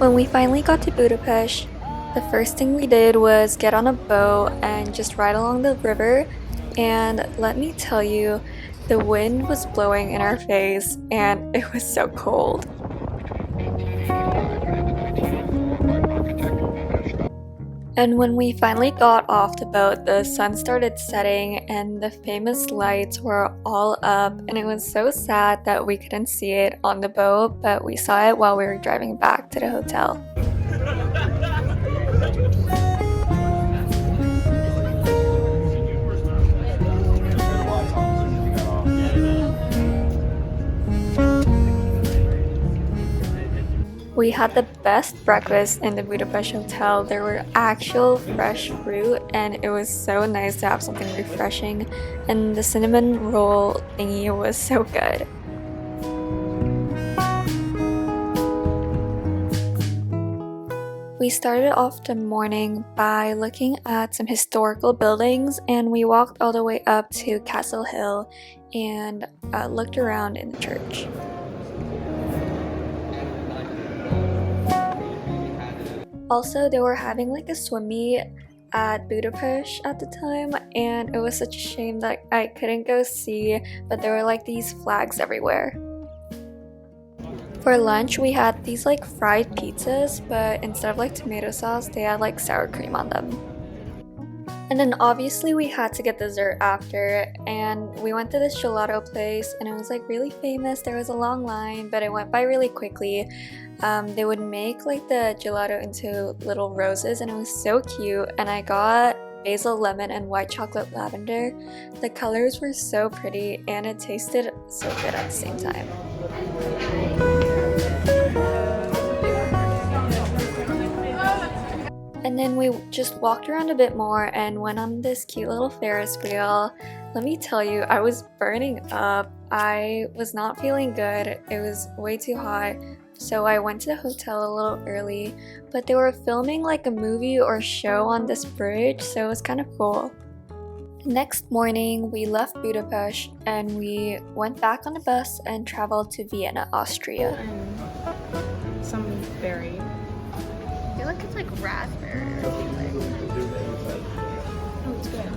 When we finally got to Budapest, the first thing we did was get on a boat and just ride along the river. And let me tell you, the wind was blowing in our face and it was so cold. And when we finally got off the boat, the sun started setting and the famous lights were all up, and it was so sad that we couldn't see it on the boat, but we saw it while we were driving back to the hotel. We had the best breakfast in the Budapest hotel. There were actual fresh fruit and it was so nice to have something refreshing, and the cinnamon roll thingy was so good. We started off the morning by looking at some historical buildings, and we walked all the way up to Castle Hill and looked around in the church. Also, they were having like a swim meet at Budapest at the time, and it was such a shame that I couldn't go see, but there were like these flags everywhere. For lunch, we had these like fried pizzas, but instead of like tomato sauce, they had like sour cream on them. And then obviously we had to get dessert after, and we went to this gelato place and it was like really famous. There was a long line, but it went by really quickly. They would make like the gelato into little roses and it was so cute, and I got basil lemon and white chocolate lavender. The colors were so pretty and it tasted so good at the same time. And then we just walked around a bit more and went on this cute little Ferris wheel. Let me tell you, I was burning up. I was not feeling good. It was way too hot. So I went to the hotel a little early, but they were filming like a movie or show on this bridge, so it was kind of cool. The next morning, we left Budapest and we went back on the bus and traveled to Vienna, Austria. And some berry. I feel like it's like raspberry or something. Oh, it's good.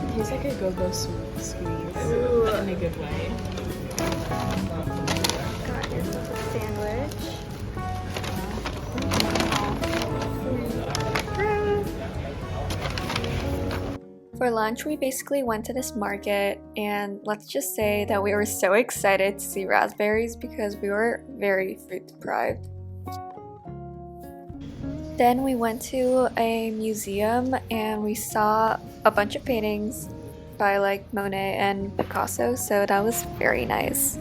It tastes like a go-go squeeze Ooh. in a good way. Got yourself a sandwich. For lunch, we basically went to this market, and let's just say that we were so excited to see raspberries because we were very fruit deprived. Then we went to a museum and we saw a bunch of paintings by like Monet and Picasso, so that was very nice.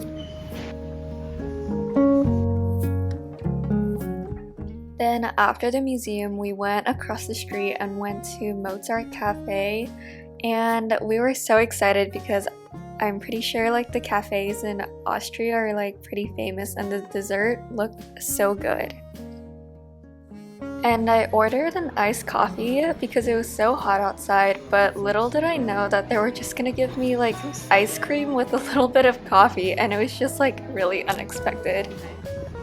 Then after the museum, we went across the street and went to Mozart Cafe, and we were so excited because I'm pretty sure like the cafes in Austria are like pretty famous, and the dessert looked so good. And I ordered an iced coffee because it was so hot outside, but little did I know that they were just gonna give me like ice cream with a little bit of coffee, and it was just like really unexpected.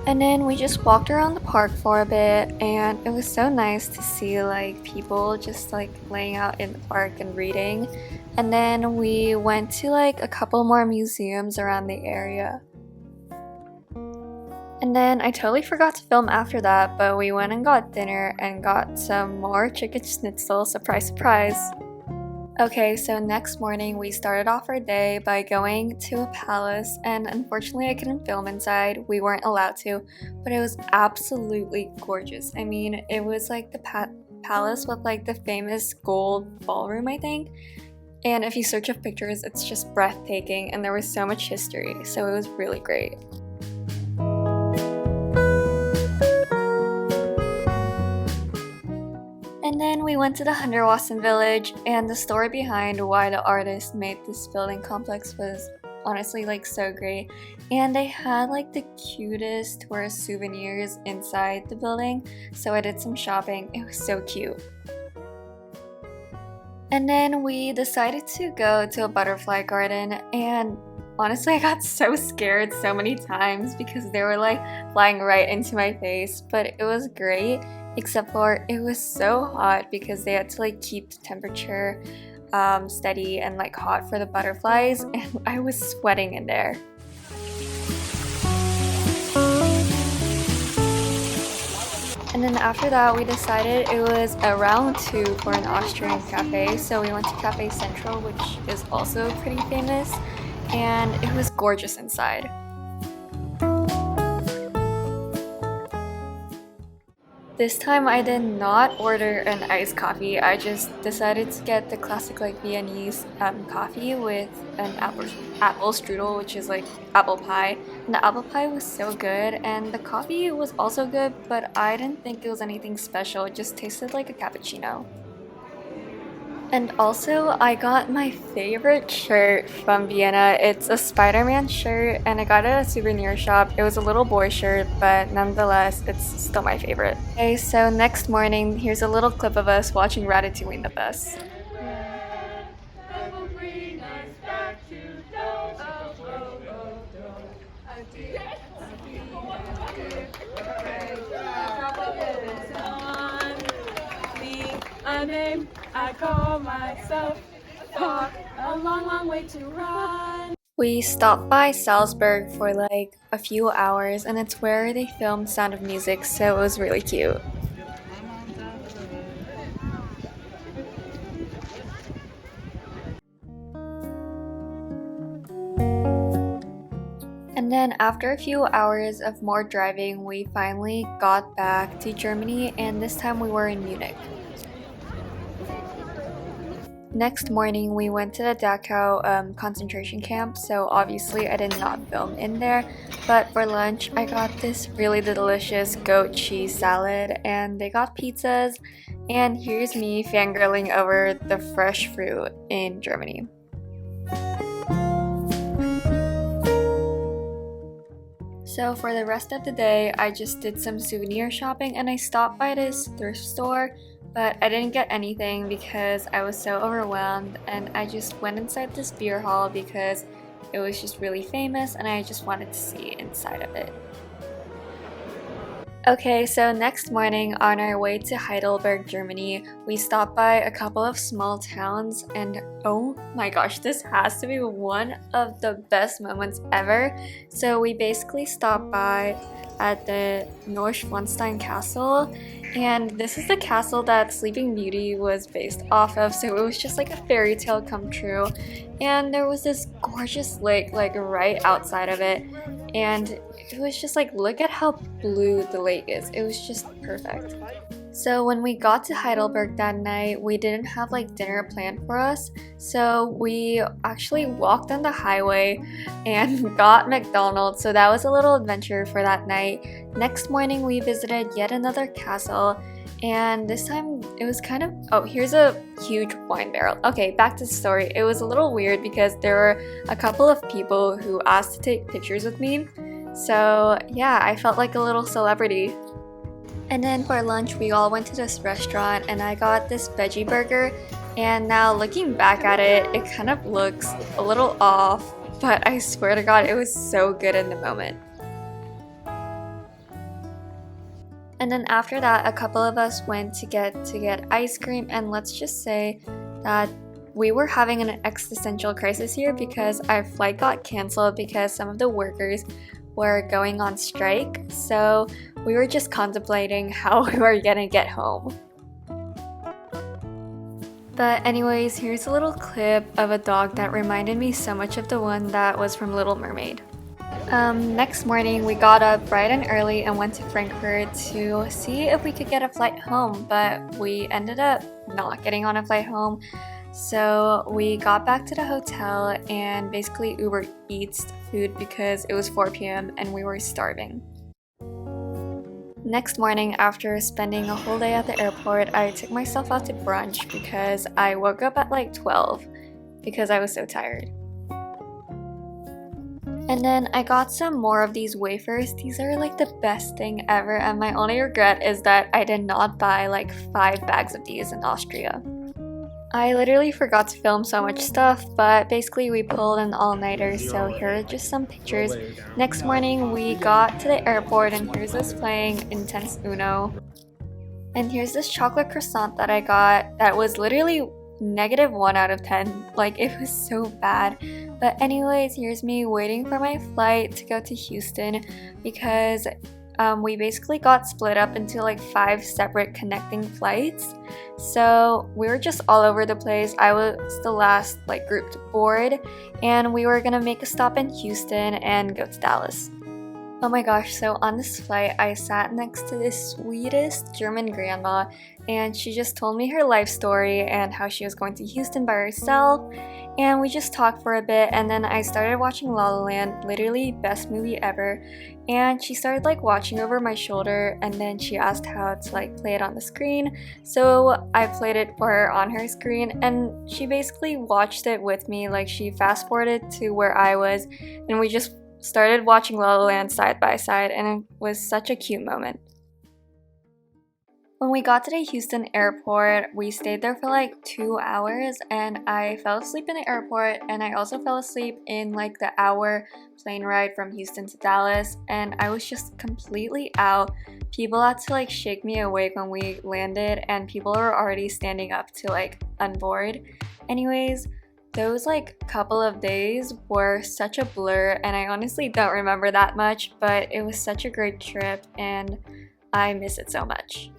And then we just walked around the park for a bit, and it was so nice to see like people just like laying out in the park and reading. And then we went to like a couple more museums around the area. And then I totally forgot to film after that, but we went and got dinner and got some more chicken schnitzel, surprise surprise. Okay, so next morning we started off our day by going to a palace, and unfortunately I couldn't film inside. We weren't allowed to, but it was absolutely gorgeous. I mean, it was like the palace with like the famous gold ballroom, I think. And if you search up pictures, it's just breathtaking, and there was so much history, so it was really great. And then we went to the Hundertwasser village, and the story behind why the artist made this building complex was honestly like so great. And they had like the cutest tourist souvenirs inside the building, so I did some shopping. It was so cute. And then we decided to go to a butterfly garden, and honestly, I got so scared so many times because they were like flying right into my face, but it was great, except for it was so hot because they had to like keep the temperature steady and like hot for the butterflies, and I was sweating in there. And then after that, we decided it was a round 2 for an Austrian cafe, so we went to Cafe Central, which is also pretty famous, and it was gorgeous inside. This time I did not order an iced coffee. I just decided to get the classic like Viennese coffee with an apple strudel, which is like apple pie. And the apple pie was so good, and the coffee was also good, but I didn't think it was anything special. It just tasted like a cappuccino. And also, I got my favorite shirt from Vienna. It's a Spider-Man shirt, and I got it at a souvenir shop. It was a little boy shirt, but nonetheless, it's still my favorite. Okay, so next morning, here's a little clip of us watching Ratatouille in the bus. A name I call myself, far, a long, long way to run. We stopped by Salzburg for like a few hours, and it's where they filmed Sound of Music, so it was really cute. And then after a few hours of more driving, we finally got back to Germany, and this time we were in Munich. Next morning, we went to the Dachau concentration camp, so obviously I did not film in there, but for lunch I got this really delicious goat cheese salad, and they got pizzas, and here's me fangirling over the fresh fruit in Germany. So for the rest of the day, I just did some souvenir shopping, and I stopped by this thrift store, but I didn't get anything because I was so overwhelmed, and I just went inside this beer hall because it was just really famous and I just wanted to see inside of it. Okay, so next morning on our way to Heidelberg, Germany, we stopped by a couple of small towns, and oh my gosh, this has to be one of the best moments ever. So we basically stopped by at the Neuschwanstein Castle, and this is the castle that Sleeping Beauty was based off of, so it was just like a fairy tale come true. And there was this gorgeous lake like right outside of it, and it was just like, look at how blue the lake is. It was just perfect. So when we got to Heidelberg that night, we didn't have like dinner planned for us, so we actually walked on the highway and got McDonald's, so that was a little adventure for that night. Next morning we visited yet another castle, and this time it was kind of, oh, here's a huge wine barrel. Okay, back to the story. It was a little weird because there were a couple of people who asked to take pictures with me, so yeah, I felt like a little celebrity. And then for lunch, we all went to this restaurant, and I got this veggie burger, and now looking back at it, it kind of looks a little off, but I swear to God, it was so good in the moment. And then after that, a couple of us went to get ice cream, and let's just say that we were having an existential crisis here because our flight got canceled because some of the workers were going on strike, so we were just contemplating how we were gonna get home. But anyways, here's a little clip of a dog that reminded me so much of the one that was from Little Mermaid. Next morning, we got up bright and early and went to Frankfurt to see if we could get a flight home, but we ended up not getting on a flight home. So we got back to the hotel and basically Uber Eats food because it was 4 p.m. and we were starving. Next morning, after spending a whole day at the airport, I took myself out to brunch because I woke up at like 12 because I was so tired. And then I got some more of these wafers. These are like the best thing ever, and my only regret is that I did not buy like 5 bags of these in Austria. I literally forgot to film so much stuff, but basically we pulled an all-nighter, so here are just some pictures. Next morning we got to the airport and here's us playing Intense Uno. And here's this chocolate croissant that I got that was literally -1 out of 10. Like, it was so bad. But anyways, here's me waiting for my flight to go to Houston because we basically got split up into like 5 separate connecting flights. So we were just all over the place. I was the last like group to board, and we were gonna make a stop in Houston and go to Dallas. Oh my gosh, so on this flight, I sat next to this sweetest German grandma, and she just told me her life story and how she was going to Houston by herself, and we just talked for a bit, and then I started watching La La Land, literally best movie ever, and she started like watching over my shoulder, and then she asked how to like play it on the screen, so I played it for her on her screen, and she basically watched it with me. Like, she fast forwarded to where I was, and we just started watching La La Land side by side, and it was such a cute moment. When we got to the Houston airport, we stayed there for like 2 hours, and I fell asleep in the airport, and I also fell asleep in like the hour plane ride from Houston to Dallas, and I was just completely out. People had to like shake me awake when we landed, and people were already standing up to like unboard. Anyways, those like couple of days were such a blur, and I honestly don't remember that much, but it was such a great trip and I miss it so much.